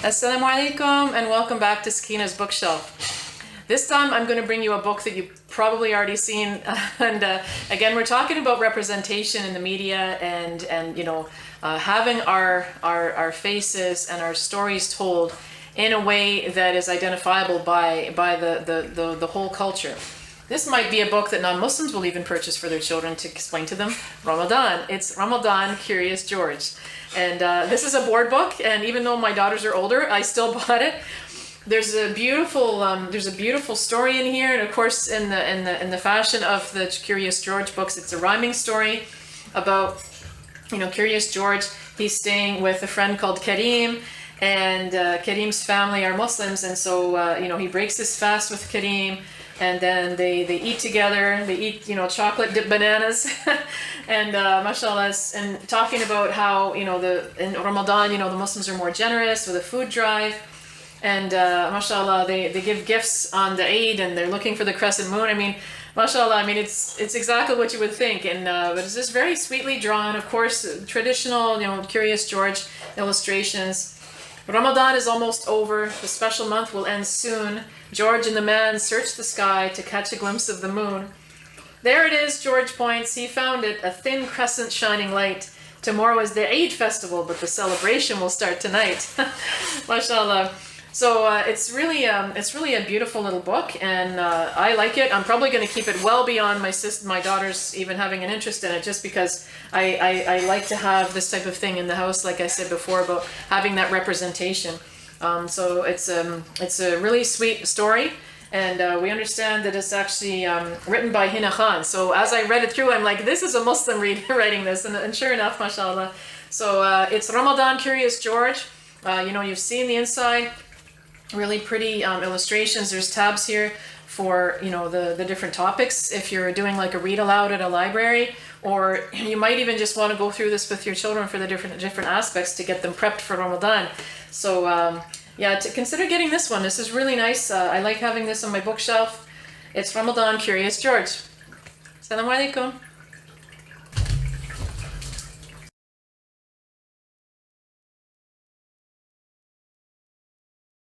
Assalamu alaikum and welcome back to Sakina's bookshelf. This time I'm going to bring you a book that you've probably already seen and again we're talking about representation in the media and having our faces and our stories told in a way that is identifiable by the whole culture. This might be a book that non-Muslims will even purchase for their children to explain to them Ramadan. It's Ramadan, Curious George. And this is a board book, and even though my daughters are older, I still bought it. There's a beautiful story in here, and of course, in the fashion of the Curious George books, it's a rhyming story about Curious George. He's staying with a friend called Kareem, and Kareem's family are Muslims, and so he breaks his fast with Kareem. And then they eat together. They eat chocolate dipped bananas, and mashallah, and talking about how in Ramadan the Muslims are more generous with a food drive, and mashallah they give gifts on the Eid and they're looking for the crescent moon. I mean, mashallah, I mean it's exactly what you would think, and but it's just very sweetly drawn. Of course, traditional Curious George illustrations. Ramadan is almost over. The special month will end soon. George and the man search the sky to catch a glimpse of the moon. There it is, George points. He found it, a thin crescent shining light. Tomorrow is the Eid festival, but the celebration will start tonight. MashaAllah. So it's really a beautiful little book, and I like it. I'm probably going to keep it well beyond my daughters even having an interest in it, just because I like to have this type of thing in the house, like I said before, about having that representation. So it's a really sweet story, and we understand that it's actually written by Hina Khan. So as I read it through, I'm like, this is a Muslim writing this, and sure enough, mashallah. So it's Ramadan, Curious George. You've seen the inside. Really pretty illustrations. There's tabs here for the different topics if you're doing like a read aloud at a library, or you might even just want to go through this with your children for the different aspects to get them prepped for Ramadan. So to consider getting this one. This is really nice. I like having this on my bookshelf. It's Ramadan, Curious George. Assalamu alaikum.